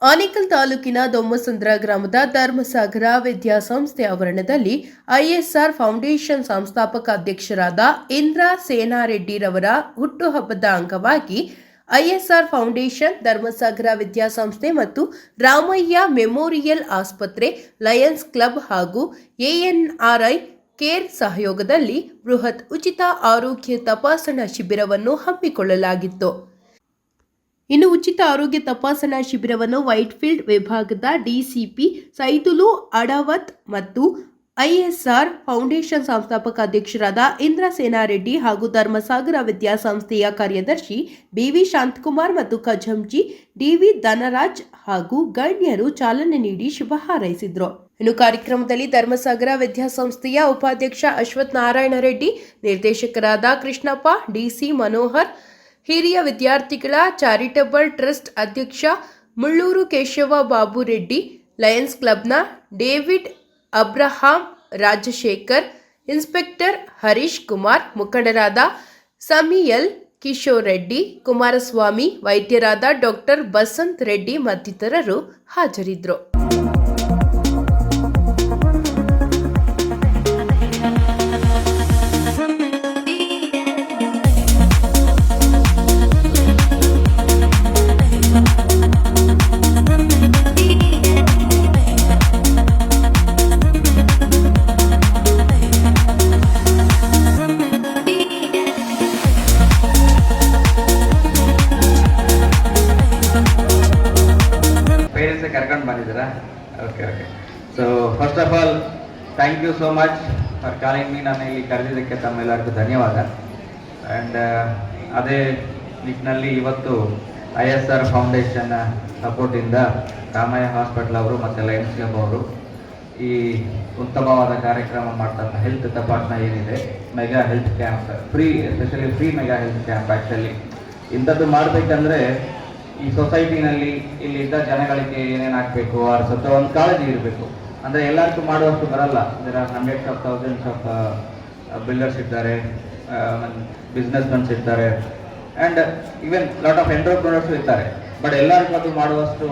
ಆನೇಕಲ್ ತಾಲೂಕಿನ ದೊಮ್ಮಸಂದ್ರ ಗ್ರಾಮದ ಧರ್ಮಸಾಗರ ವಿದ್ಯಾಸಂಸ್ಥೆ ಆವರಣದಲ್ಲಿ ಐಎಸ್ಆರ್ ಫೌಂಡೇಶನ್ ಸಂಸ್ಥಾಪಕ ಅಧ್ಯಕ್ಷರಾದ ಇಂದ್ರ ಸೇನಾರೆಡ್ಡಿರವರ ಹುಟ್ಟುಹಬ್ಬದ ಅಂಗವಾಗಿ ಐಎಸ್ಆರ್ ಫೌಂಡೇಶನ್, ಧರ್ಮಸಾಗರ ವಿದ್ಯಾಸಂಸ್ಥೆ ಮತ್ತು ರಾಮಯ್ಯ ಮೆಮೋರಿಯಲ್ ಆಸ್ಪತ್ರೆ, ಲಯನ್ಸ್ ಕ್ಲಬ್ ಹಾಗೂ ಎಎನ್ಆರ್ಐ ಕೇರ್ ಸಹಯೋಗದಲ್ಲಿ ಬೃಹತ್ ಉಚಿತ ಆರೋಗ್ಯ ತಪಾಸಣಾ ಶಿಬಿರವನ್ನು ಹಮ್ಮಿಕೊಳ್ಳಲಾಗಿತ್ತು. ಇನ್ನು ಉಚಿತ ಆರೋಗ್ಯ ತಪಾಸಣಾ ಶಿಬಿರವನ್ನು ವೈಟ್ಫೀಲ್ಡ್ ವಿಭಾಗದ ಡಿಸಿಪಿ ಸೈದುಲು ಅಡಾವತ್ ಮತ್ತು ಐಎಸ್ಆರ್ ಫೌಂಡೇಶನ್ ಸಂಸ್ಥಾಪಕ ಅಧ್ಯಕ್ಷರಾದ ಇಂದ್ರ ಸೇನಾರೆಡ್ಡಿ ಹಾಗೂ ಧರ್ಮಸಾಗರ ವಿದ್ಯಾಸಂಸ್ಥೆಯ ಕಾರ್ಯದರ್ಶಿ ಬಿವಿ ಶಾಂತಕುಮಾರ್ ಮತ್ತು ಖಜಂಜಿ ಡಿವಿ ಧನರಾಜ್ ಹಾಗೂ ಗಣ್ಯರು ಚಾಲನೆ ನೀಡಿ ಶುಭ ಹಾರೈಸಿದರು. ಇನ್ನು ಕಾರ್ಯಕ್ರಮದಲ್ಲಿ ಧರ್ಮಸಾಗರ ವಿದ್ಯಾಸಂಸ್ಥೆಯ ಉಪಾಧ್ಯಕ್ಷ ಅಶ್ವಥ್ ನಾರಾಯಣ ರೆಡ್ಡಿ, ನಿರ್ದೇಶಕರಾದ ಕೃಷ್ಣಪ್ಪ, ಡಿಸಿ ಮನೋಹರ್, ಹಿರಿಯ ವಿದ್ಯಾರ್ಥಿಗಳ ಚಾರಿಟಬಲ್ ಟ್ರಸ್ಟ್ ಅಧ್ಯಕ್ಷ ಮುಳ್ಳೂರು ಕೇಶವ ಬಾಬು ರೆಡ್ಡಿ, ಲಯನ್ಸ್ ಕ್ಲಬ್ನ David Abraham, Rajashekar, inspector Harish Kumar, ಮುಖಂಡರಾದ ಸಮಿಯಲ್ ಕಿಶೋರ್ ರೆಡ್ಡಿ, ಕುಮಾರಸ್ವಾಮಿ, ವೈದ್ಯರಾದ ಡಾಕ್ಟರ್ ಬಸಂತ್ ರೆಡ್ಡಿ ಮತ್ತಿತರರು ಹಾಜರಿದ್ದರು. ಕರ್ಕೊಂಡು ಬಂದಿದ್ದೀರಾ? Okay. So first of all thank you so much for calling me. ನಾನು ಇಲ್ಲಿ ಕರೆದಿದ್ದಕ್ಕೆ ತಮ್ಮೆಲ್ಲರಿಗೂ ಧನ್ಯವಾದ. ಆ್ಯಂಡ್ ಅದೇ ನಿಟ್ಟಿನಲ್ಲಿ ಇವತ್ತು ಐಎಸ್ಆರ್ ಫೌಂಡೇಶನ್ ಸಪೋರ್ಟಿಂದ ರಾಮಯ್ಯ ಹಾಸ್ಪಿಟಲ್ ಅವರು ಮತ್ತು ಲಯನ್ಸ್ ಕ್ಲಬ್ ಅವರು ಈ ಉತ್ತಮವಾದ ಕಾರ್ಯಕ್ರಮ ಮಾಡ್ತಾರೆ. ಹೆಲ್ತ್ ತಪಾಸಣೆ ಏನಿದೆ, mega health camp, especially free mega health camp. Actually ಇಂಥದ್ದು ಮಾಡಬೇಕಂದ್ರೆ ಈ ಸೊಸೈಟಿನಲ್ಲಿ ಇಲ್ಲಿದ್ದ ಜನಗಳಿಗೆ ಏನೇನು ಆಗಬೇಕು, ಅವ್ರ ಸ್ವತಃ ಒಂದು ಕಾಳಜಿ ಇರಬೇಕು. ಅಂದರೆ ಎಲ್ಲರಿಗೂ ಮಾಡುವಷ್ಟು ಬರಲ್ಲ. ಇದರ hundreds of thousands of builders ಇದ್ದಾರೆ, ಬಿಸ್ನೆಸ್ ಮನ್ಸ್ ಇರ್ತಾರೆ, and even lot of entrepreneurs ಇರ್ತಾರೆ. ಬಟ್ ಎಲ್ಲರಿಗೂ ಅದು ಮಾಡುವಷ್ಟು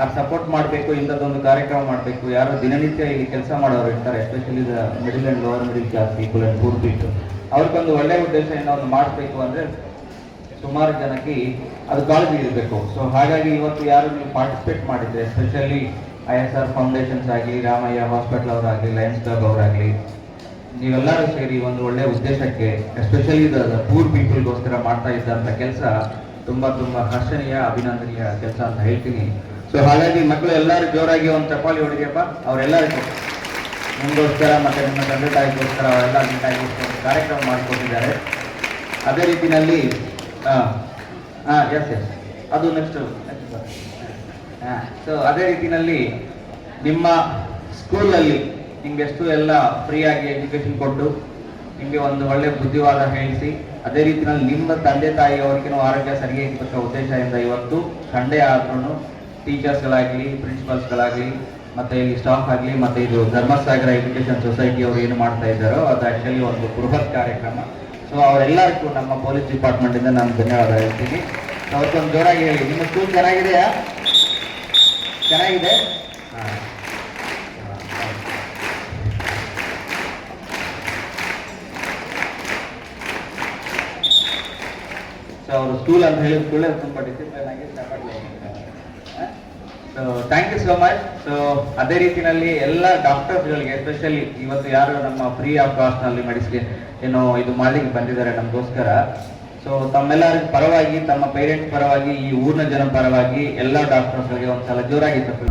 ಅವ್ರು ಸಪೋರ್ಟ್ ಮಾಡಬೇಕು. ಇಂಥದ್ದೊಂದು ಕಾರ್ಯಕ್ರಮ ಮಾಡಬೇಕು. ಯಾರು ದಿನನಿತ್ಯ ಇಲ್ಲಿ ಕೆಲಸ ಮಾಡೋರು ಇರ್ತಾರೆ, especially the middle and lower middle class people and poor people, ಅವ್ರಿಗೊಂದು ಒಳ್ಳೆಯ ಉದ್ದೇಶ ಏನೋ ಒಂದು ಮಾಡಬೇಕು ಅಂದರೆ ಸುಮಾರು ಜನಕ್ಕೆ ಅದು ಕಾಳಜಿ ಇರಬೇಕು. ಸೊ ಹಾಗಾಗಿ ಇವತ್ತು ಯಾರು ನೀವು ಪಾರ್ಟಿಸಿಪೇಟ್ ಮಾಡಿದ್ರೆ, ಎಸ್ಪೆಷಲಿ ಐಎಸ್ಆರ್ ಫೌಂಡೇಶನ್ಸ್ ಆಗಲಿ, ರಾಮಯ್ಯ ಹಾಸ್ಪಿಟಲ್ ಅವರಾಗಲಿ, ಲಯನ್ಸ್ ಕ್ಲಬ್ ಅವರಾಗಲಿ, ನೀವೆಲ್ಲರೂ ಸೇರಿ ಒಂದು ಒಳ್ಳೆಯ ಉದ್ದೇಶಕ್ಕೆ, ಎಸ್ಪೆಷಲಿ ಪೂರ್ ಪೀಪಲ್ಗೋಸ್ಕರ ಮಾಡ್ತಾ ಇದ್ದಂಥ ಕೆಲಸ ತುಂಬ ಹರ್ಷಣೀಯ, ಅಭಿನಂದನೀಯ ಕೆಲಸ ಅಂತ ಹೇಳ್ತೀನಿ. ಸೊ ಹಾಗಾಗಿ ಮಕ್ಕಳು ಎಲ್ಲರೂ ಜೋರಾಗಿ ಒಂದು ಚಪ್ಪಾಳಿ ಹೊಡಿದೆಯಪ್ಪ. ಅವರೆಲ್ಲರಿಗೂ ನಿಮಗೋಸ್ಕರ ಮತ್ತು ನಿಮ್ಮ ತಂದೆ ತಾಯಿಗೋಸ್ಕರ ಅವರೆಲ್ಲ ನೀಟಾಗಿಗೋಸ್ಕರ ಒಂದು ಕಾರ್ಯಕ್ರಮ ಮಾಡಿಕೊಟ್ಟಿದ್ದಾರೆ. ಅದೇ ರೀತಿಯಲ್ಲಿ ಎಸ್ ಅದು ನೆಕ್ಸ್ಟ್. ಸೊ ಅದೇ ರೀತಿಯಲ್ಲಿ ನಿಮ್ಮ ಸ್ಕೂಲಲ್ಲಿ ನಿಮಗೆಷ್ಟು ಎಲ್ಲ ಫ್ರೀಯಾಗಿ ಎಜುಕೇಷನ್ ಕೊಟ್ಟು ನಿಮಗೆ ಒಂದು ಒಳ್ಳೆ ಬುದ್ಧಿವಾದ ಹೇಳಿಸಿ, ಅದೇ ರೀತಿಯಲ್ಲಿ ನಿಮ್ಮ ತಂದೆ ತಾಯಿಯವರಿಗೂ ಆರೋಗ್ಯ ಸರಿಯಾಗಿರ್ತಕ್ಕ ಉದ್ದೇಶದಿಂದ ಇವತ್ತು ಸಂಡೇ ಆದ್ರೂ ಟೀಚರ್ಸ್ಗಳಾಗಲಿ, ಪ್ರಿನ್ಸಿಪಲ್ಸ್ಗಳಾಗಲಿ, ಮತ್ತು ಇಲ್ಲಿ ಸ್ಟಾಫ್ ಆಗಲಿ, ಮತ್ತು ಇದು ಧರ್ಮಸಾಗರ ಎಜುಕೇಷನ್ ಸೊಸೈಟಿ ಅವರು ಏನು ಮಾಡ್ತಾ ಇದ್ದಾರೋ ಅದು ಆ್ಯಕ್ಚುಲಿ ಒಂದು ಬೃಹತ್ ಕಾರ್ಯಕ್ರಮ. ಸೊ ಅವರೆಲ್ಲರಿಗೂ ನಮ್ಮ ಪೊಲೀಸ್ ಡಿಪಾರ್ಟ್ಮೆಂಟಿಂದ ನಾನು ಧನ್ಯವಾದ ಹೇಳ್ತೀನಿ. ಅವತ್ತೊಂದು ಜೋರಾಗಿ ಹೇಳಿ, ನಿಮ್ಮ ಸ್ಕೂಲ್ ಚೆನ್ನಾಗಿದೆಯಾ? ಚೆನ್ನಾಗಿದೆ. ಸೊ ಅವರು ಸ್ಕೂಲ್ ಅಂತ ಹೇಳಿದ ಕೂಡಲೇ ತುಂಬ ಡಿಸಿಪ್ಲಿನ್ ಆಗಿ so thank you so much. So ಅದೇ ರೀತಿಯಲ್ಲಿ ಎಲ್ಲ ಡಾಕ್ಟರ್ಸ್ಗಳಿಗೆ, ಎಸ್ಪೆಷಲಿ ಇವತ್ತು ಯಾರು ನಮ್ಮ ಫ್ರೀ ಆಫ್ ಕಾಸ್ಟ್ನಲ್ಲಿ ಮೆಡಿಸಿನ್ ಏನು ಇದು ಮಾಡ್ಲಿಕ್ಕೆ ಬಂದಿದ್ದಾರೆ ನಮಗೋಸ್ಕರ, ಸೊ ತಮ್ಮೆಲ್ಲರ ಪರವಾಗಿ, ತಮ್ಮ ಪೇರೆಂಟ್ಸ್ ಪರವಾಗಿ, ಈ ಊರಿನ ಜನ ಪರವಾಗಿ ಎಲ್ಲ ಡಾಕ್ಟರ್ಸ್ಗಳಿಗೆ ಒಂದ್ಸಲ ಜೋರಾಗಿ ತಪ್ಪು.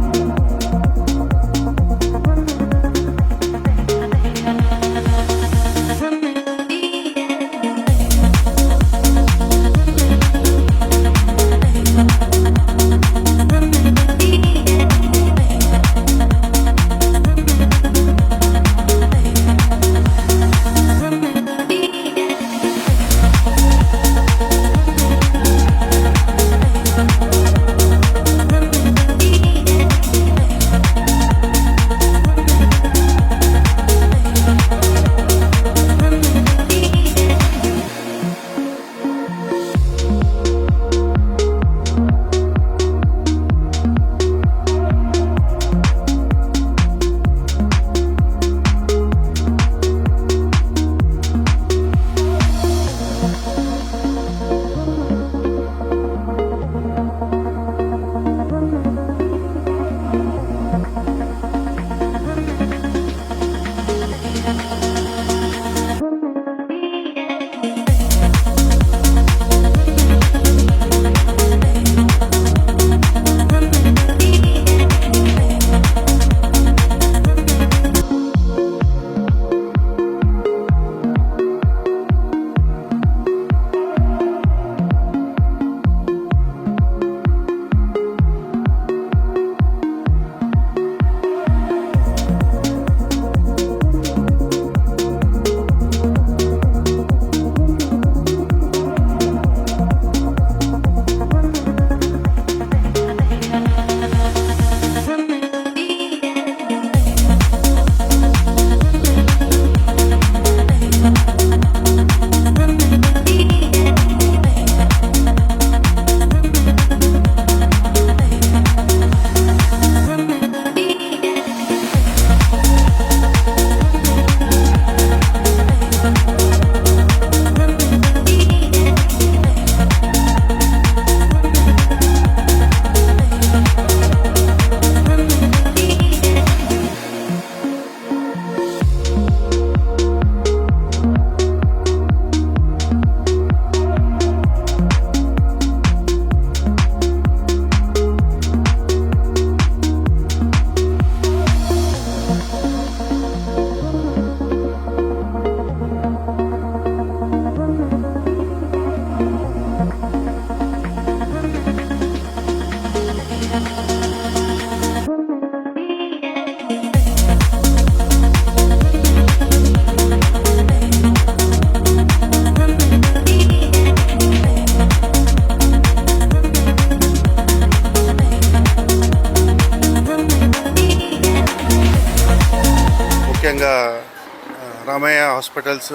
Ramaiah hospitals,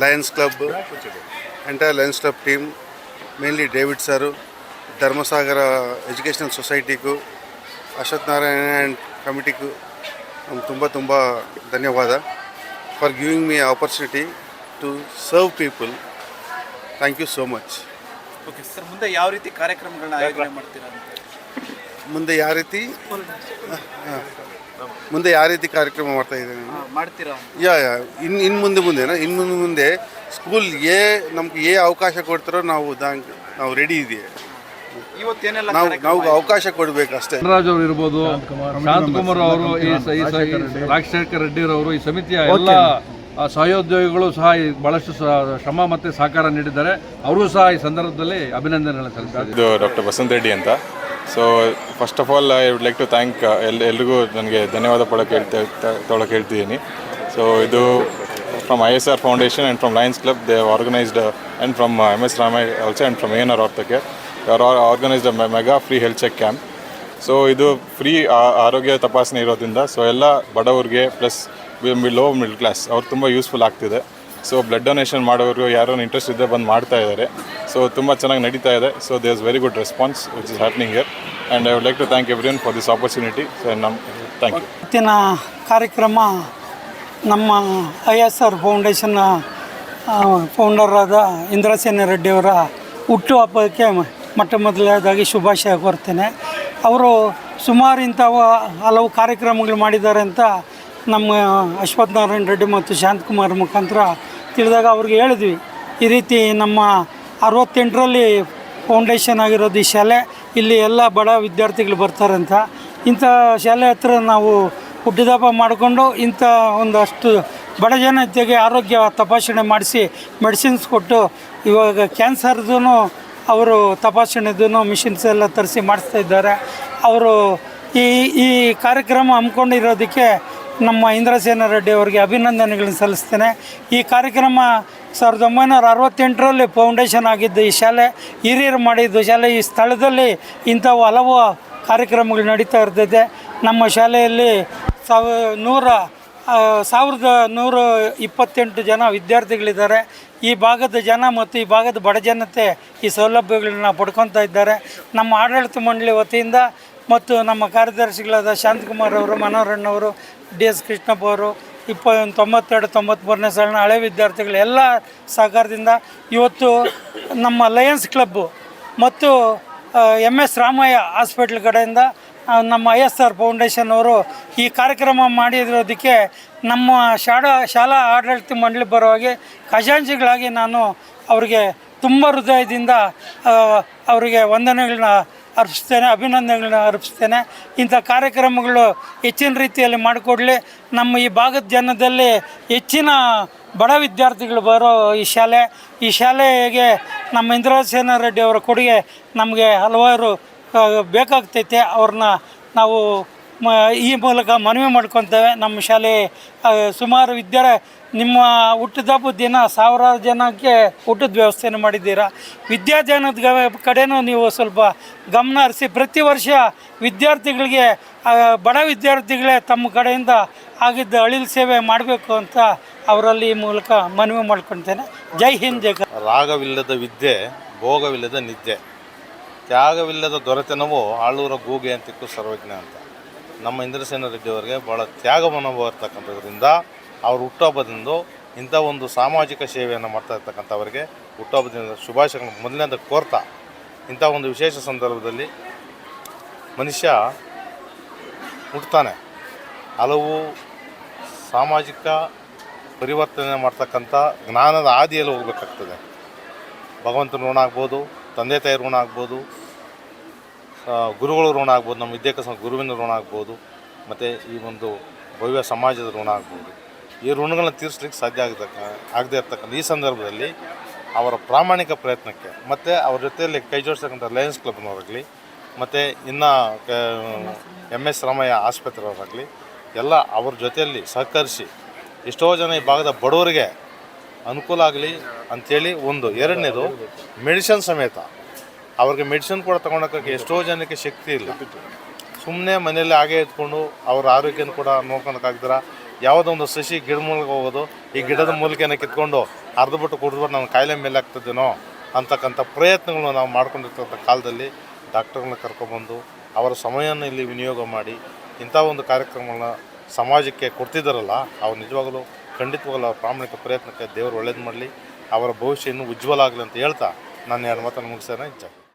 lions club, entire lions club team, mainly David sir, Dharmasagara educational ಸೊಸೈಟಿಗೂ, ಅಶ್ವಥ್ ನಾರಾಯಣ ಆ್ಯಂಡ್ ಕಮಿಟಿಗೂ ತುಂಬ ಧನ್ಯವಾದ for giving me opportunity to serve people. Thank you so much. Okay sir, ಮುಂದೆ ಯಾವ ರೀತಿ ಕಾರ್ಯಕ್ರಮಗಳನ್ನ ಆಯೋಜನೆ ಮಾಡ್ತೀರಾ ಅಂತ? ಮುಂದೆ ಯಾವ ರೀತಿ ಕಾರ್ಯಕ್ರಮ ಮಾಡ್ತಾ ಇದ್ದೀನಿ ಮಾಡ್ತೀರಾ? ಇನ್ನು ಮುಂದೆ ಸ್ಕೂಲ್ ನಮ್ಗೆ ಅವಕಾಶ ಕೊಡ್ತಾರೋ ನಾವು ರೆಡಿ ಇದೆಯೇ. ಇವತ್ತೇನೆಲ್ಲ ನಾವು ಅವಕಾಶ ಕೊಡಬೇಕು ಅಷ್ಟೇ. ರಾಜ್ ಅವರು ಇರ್ಬೋದು, ಶಾಂತಕುಮಾರ್ ಅವರು, ರಾಜಶೇಖರ್ ರೆಡ್ಡಿರವರು, ಈ ಸಮಿತಿಯ ಎಲ್ಲ ಸಹೋದ್ಯೋಗಿಗಳು ಸಹ ಬಹಳಷ್ಟು ಶ್ರಮ ಮತ್ತು ಸಹಕಾರ ನೀಡಿದ್ದಾರೆ. ಅವರು ಸಹ ಈ ಸಂದರ್ಭದಲ್ಲಿ ಅಭಿನಂದನೆಗಳನ್ನು ಸಲ್ಲಿಸಿದ್ದಾರೆ. ಇದು ಡಾಕ್ಟರ್ ಬಸಂತ್ ರೆಡ್ಡಿ ಅಂತ. So first of all I would like to thank ಎಲ್ರಿಗೂ ನನಗೆ ಧನ್ಯವಾದ ತೊಗೊಳಕ್ಕೆ ಹೇಳ್ತಿದ್ದೀನಿ. ಸೊ ಇದು from ISR Foundation and from Lions Club, they have organized and from MS Ramay also and from ANR Orthake, they are organized a mega free health check camp. So ಇದು free ಆರೋಗ್ಯ ತಪಾಸಣೆ ಇರೋದ್ರಿಂದ so ಎಲ್ಲ ಬಡವರಿಗೆ plus low middle class ಅವ್ರು ತುಂಬ useful ಆಗ್ತಿದೆ. So blood donation ಮಾಡೋರು ಯಾರೋ ಇಂಟ್ರೆಸ್ಟ್ ಇದ್ದರೆ ಬಂದು ಮಾಡ್ತಾ ಇದ್ದಾರೆ. ಸೊ ತುಂಬ ಚೆನ್ನಾಗಿ ನಡೀತಾ ಇದೆ. So there is very good response which is happening here and I would like to thank everyone for this opportunity. So thank you. ಇವತ್ತಿನ ಕಾರ್ಯಕ್ರಮ ನಮ್ಮ ISR ಫೌಂಡೇಶನ್ನ ಫೌಂಡರಾದ ಇಂದ್ರಸೇನ ರೆಡ್ಡಿಯವರ ಹುಟ್ಟುಹಬ್ಬಕ್ಕೆ ಮೊಟ್ಟ ಮೊದಲನೇದಾಗಿ ಶುಭಾಶಯ ಕೋರ್ತೇನೆ. ಅವರು ಸುಮಾರು ಹಲವು ಕಾರ್ಯಕ್ರಮಗಳು ಮಾಡಿದ್ದಾರೆ ಅಂತ ನಮ್ಮ ಅಶ್ವಥ್ ನಾರಾಯಣ ರೆಡ್ಡಿ ಮತ್ತು ಶಾಂತಕುಮಾರ್ ಮುಖಾಂತರ ತಿಳಿದಾಗ ಅವ್ರಿಗೆ ಹೇಳಿದ್ವಿ, ಈ ರೀತಿ ನಮ್ಮ 68ರಲ್ಲಿ ಫೌಂಡೇಶನ್ ಆಗಿರೋದು ಈ ಶಾಲೆ, ಇಲ್ಲಿ ಎಲ್ಲ ಬಡ ವಿದ್ಯಾರ್ಥಿಗಳು ಬರ್ತಾರಂತ. ಇಂಥ ಶಾಲೆ ಹತ್ರ ನಾವು ಹುಟ್ಟಿದಬ್ಬ ಮಾಡಿಕೊಂಡು ಇಂಥ ಒಂದಷ್ಟು ಬಡ ಜನತೆಗೆ ಆರೋಗ್ಯ ತಪಾಸಣೆ ಮಾಡಿಸಿ ಮೆಡಿಸಿನ್ಸ್ ಕೊಟ್ಟು ಇವಾಗ ಕ್ಯಾನ್ಸರ್ದು ಅವರು ತಪಾಸಣೆದು ಮಿಷಿನ್ಸ್ ಎಲ್ಲ ತರಿಸಿ ಮಾಡಿಸ್ತಾ ಇದ್ದಾರೆ. ಅವರು ಈ ಕಾರ್ಯಕ್ರಮ ಹಮ್ಮಿಕೊಂಡಿರೋದಕ್ಕೆ ನಮ್ಮ ಇಂದ್ರಸೇನ ರೆಡ್ಡಿ ಅವರಿಗೆ ಅಭಿನಂದನೆಗಳನ್ನು ಸಲ್ಲಿಸ್ತೇನೆ. ಈ ಕಾರ್ಯಕ್ರಮ 1968ರಲ್ಲಿ ಫೌಂಡೇಶನ್ ಆಗಿದ್ದು ಈ ಶಾಲೆ, ಹಿರಿಯರು ಮಾಡಿದ್ದು ಶಾಲೆ. ಈ ಸ್ಥಳದಲ್ಲಿ ಇಂಥವು ಹಲವು ಕಾರ್ಯಕ್ರಮಗಳು ನಡೀತಾ ಇರ್ತೈತೆ. ನಮ್ಮ ಶಾಲೆಯಲ್ಲಿ 1128 ಜನ ವಿದ್ಯಾರ್ಥಿಗಳಿದ್ದಾರೆ. ಈ ಭಾಗದ ಜನ ಮತ್ತು ಈ ಭಾಗದ ಬಡ ಜನತೆ ಈ ಸೌಲಭ್ಯಗಳನ್ನ ಪಡ್ಕೊತಾ ಇದ್ದಾರೆ. ನಮ್ಮ ಆಡಳಿತ ಮಂಡಳಿ ವತಿಯಿಂದ ಮತ್ತು ನಮ್ಮ ಕಾರ್ಯದರ್ಶಿಗಳಾದ ಶಾಂತಕುಮಾರ್ ಅವರು, ಮನೋಹರಣ್ಣವರು, DS ಕೃಷ್ಣಪ್ಪ ಅವರು, 92-93ನೇ ಸಾಲಿನ ಹಳೆ ವಿದ್ಯಾರ್ಥಿಗಳು ಎಲ್ಲ ಸಹಕಾರದಿಂದ ಇವತ್ತು ನಮ್ಮ ಲಯನ್ಸ್ ಕ್ಲಬ್ಬು ಮತ್ತು MS ರಾಮಯ್ಯ ಹಾಸ್ಪಿಟ್ಲ್ ಕಡೆಯಿಂದ ನಮ್ಮ ISR ಫೌಂಡೇಶನ್ ಅವರು ಈ ಕಾರ್ಯಕ್ರಮ ಮಾಡಿರೋದಕ್ಕೆ ನಮ್ಮ ಶಾಲಾ ಆಡಳಿತ ಮಂಡಳಿ ಪರವಾಗಿ ಖಜಾಂಚಿಗಳಾಗಿ ನಾನು ಅವರಿಗೆ ತುಂಬ ಹೃದಯದಿಂದ ಅವರಿಗೆ ವಂದನೆಗಳನ್ನ ಅರ್ಪಿಸ್ತೇನೆ, ಅಭಿನಂದನೆಗಳನ್ನ ಅರ್ಪಿಸ್ತೇನೆ. ಇಂಥ ಕಾರ್ಯಕ್ರಮಗಳು ಹೆಚ್ಚಿನ ರೀತಿಯಲ್ಲಿ ಮಾಡಿಕೊಡಲಿ. ನಮ್ಮ ಈ ಭಾಗದ ಜನದಲ್ಲಿ ಹೆಚ್ಚಿನ ಬಡ ವಿದ್ಯಾರ್ಥಿಗಳು ಬರೋ ಈ ಶಾಲೆಗೆ ನಮ್ಮ ಇಂದ್ರಸೇನ ರೆಡ್ಡಿ ಅವರ ಕೊಡುಗೆ ನಮಗೆ ಹಲವಾರು ಬೇಕಾಗ್ತೈತೆ. ಅವ್ರನ್ನ ನಾವು ಈ ಮೂಲಕ ಮನವಿ ಮಾಡ್ಕೊತೇವೆ. ನಮ್ಮ ಶಾಲೆ ಸುಮಾರು ನಿಮ್ಮ ಹುಟ್ಟಿದಬ್ಬದ ದಿನ ಸಾವಿರಾರು ಜನಕ್ಕೆ ಊಟದ ವ್ಯವಸ್ಥೆಯನ್ನು ಮಾಡಿದ್ದೀರಾ. ವಿದ್ಯಾದಾನದ ಕಡೆನೂ ನೀವು ಸ್ವಲ್ಪ ಗಮನ ಹರಿಸಿ ಪ್ರತಿ ವರ್ಷ ವಿದ್ಯಾರ್ಥಿಗಳಿಗೆ ಬಡ ವಿದ್ಯಾರ್ಥಿಗಳೇ ತಮ್ಮ ಕಡೆಯಿಂದ ಆಗಿದ್ದ ಅಳಿಲು ಸೇವೆ ಮಾಡಬೇಕು ಅಂತ ಅವರಲ್ಲಿ ಈ ಮೂಲಕ ಮನವಿ ಮಾಡ್ಕೊತೇನೆ. ಜೈ ಹಿಂದ್, ಜೈ ಕರ್ನಾಟಕ. ರಾಗವಿಲ್ಲದ ವಿದ್ಯೆ, ಭೋಗವಿಲ್ಲದ ನಿದ್ದೆ, ತ್ಯಾಗವಿಲ್ಲದ ದೊರೆತನವು ಆಳೂರ ಗೂಗೆ ಅಂತಿಕ್ಕು ಸರ್ವಜ್ಞ ಅಂತ. ನಮ್ಮ ಇಂದ್ರಸೇನ ರೆಡ್ಡಿ ಅವರಿಗೆ ಭಾಳ ತ್ಯಾಗ ಮನೋಭಾವ ಇರ್ತಕ್ಕಂಥದ್ರಿಂದ ಅವ್ರ ಹುಟ್ಟುಹಬ್ಬದಂದು ಇಂಥ ಒಂದು ಸಾಮಾಜಿಕ ಸೇವೆಯನ್ನು ಮಾಡ್ತಾ ಇರ್ತಕ್ಕಂಥವ್ರಿಗೆ ಹುಟ್ಟುಹಬ್ಬದಿಂದ ಶುಭಾಶಯಗಳನ್ನು ಮೊದಲನೇದು ಕೋರ್ತಾ, ಇಂಥ ಒಂದು ವಿಶೇಷ ಸಂದರ್ಭದಲ್ಲಿ ಮನುಷ್ಯ ಹುಟ್ಟುತ್ತಾನೆ, ಹಲವು ಸಾಮಾಜಿಕ ಪರಿವರ್ತನೆ ಮಾಡ್ತಕ್ಕಂಥ ಜ್ಞಾನದ ಹಾದಿಯಲ್ಲಿ ಹೋಗಬೇಕಾಗ್ತದೆ. ಭಗವಂತನ ಋಣ ಆಗ್ಬೋದು, ತಂದೆ ತಾಯಿ ಋಣ ಆಗ್ಬೋದು, ಗುರುಗಳ ಋಣ ಆಗ್ಬೋದು, ನಮ್ಮ ವಿದ್ಯಾಭ್ಯಾಸ ಗುರುವಿನ ಋಣ ಆಗ್ಬೋದು, ಮತ್ತು ಈ ಒಂದು ಭವ್ಯ ಸಮಾಜದ ಋಣ ಆಗ್ಬೋದು. ಈ ಋಣಗಳನ್ನ ತೀರಿಸ್ಲಿಕ್ಕೆ ಸಾಧ್ಯ ಆಗದೇ ಇರ್ತಕ್ಕಂಥ ಈ ಸಂದರ್ಭದಲ್ಲಿ ಅವರ ಪ್ರಾಮಾಣಿಕ ಪ್ರಯತ್ನಕ್ಕೆ ಮತ್ತು ಅವ್ರ ಜೊತೆಯಲ್ಲಿ ಕೈ ಜೋಡಿಸ್ತಕ್ಕಂಥ ಲಯನ್ಸ್ ಕ್ಲಬ್ನವರಾಗಲಿ ಮತ್ತು ಇನ್ನು MS ರಾಮಯ್ಯ ಆಸ್ಪತ್ರೆಯವರಾಗಲಿ ಎಲ್ಲ ಅವ್ರ ಜೊತೆಯಲ್ಲಿ ಸಹಕರಿಸಿ ಎಷ್ಟೋ ಜನ ಈ ಭಾಗದ ಬಡವರಿಗೆ ಅನುಕೂಲ ಆಗಲಿ ಅಂಥೇಳಿ ಒಂದು. ಎರಡನೇದು ಮೆಡಿಸಿನ್ ಸಮೇತ ಅವ್ರಿಗೆ ಮೆಡಿಸಿನ್ ಕೂಡ ತೊಗೊಳಕ್ಕೆ ಎಷ್ಟೋ ಜನಕ್ಕೆ ಶಕ್ತಿ ಇಲ್ಲ. ಸುಮ್ಮನೆ ಮನೆಯಲ್ಲಿ ಹಾಗೆ ಇದ್ಕೊಂಡು ಅವ್ರ ಆರೋಗ್ಯನ ಕೂಡ ನೋಡ್ಕೊಳಕ್ಕಾಗ್ದಿರ ಯಾವುದೋ ಒಂದು ಸಸಿ ಗಿಡ ಮೂಲಕ ಹೋಗೋದು, ಈ ಗಿಡದ ಮೂಲಕನೇ ಕಿತ್ಕೊಂಡು ಅರ್ಧಬಿಟ್ಟು ಕುಡಿದ್ಬಿಟ್ಟು ನನ್ನ ಕಾಯಿಲೆ ಮೇಲೆ ಆಗ್ತದೇನೋ ಅಂತಕ್ಕಂಥ ಪ್ರಯತ್ನಗಳು ನಾವು ಮಾಡ್ಕೊಂಡಿರ್ತಕ್ಕಂಥ ಕಾಲದಲ್ಲಿ ಡಾಕ್ಟರ್ಗಳನ್ನ ಕರ್ಕೊಬಂದು ಅವರ ಸಮಯವನ್ನು ಇಲ್ಲಿ ವಿನಿಯೋಗ ಮಾಡಿ ಇಂಥ ಒಂದು ಕಾರ್ಯಕ್ರಮಗಳನ್ನ ಸಮಾಜಕ್ಕೆ ಕೊಡ್ತಿದ್ದಾರಲ್ಲ, ಅವ್ರು ನಿಜವಾಗಲೂ ಖಂಡಿತವಾಗಲೂ ಅವ್ರ ಪ್ರಾಮಾಣಿಕ ಪ್ರಯತ್ನಕ್ಕೆ ದೇವರು ಒಳ್ಳೇದು ಮಾಡಲಿ, ಅವರ ಭವಿಷ್ಯ ಇನ್ನೂ ಉಜ್ವಲ ಆಗಲಿ ಅಂತ ಹೇಳ್ತಾ ನಾನು ಎರಡು ಮಾತನ್ನು ಮುಗಿಸೋಣ. ಇಚ್ಛೆ.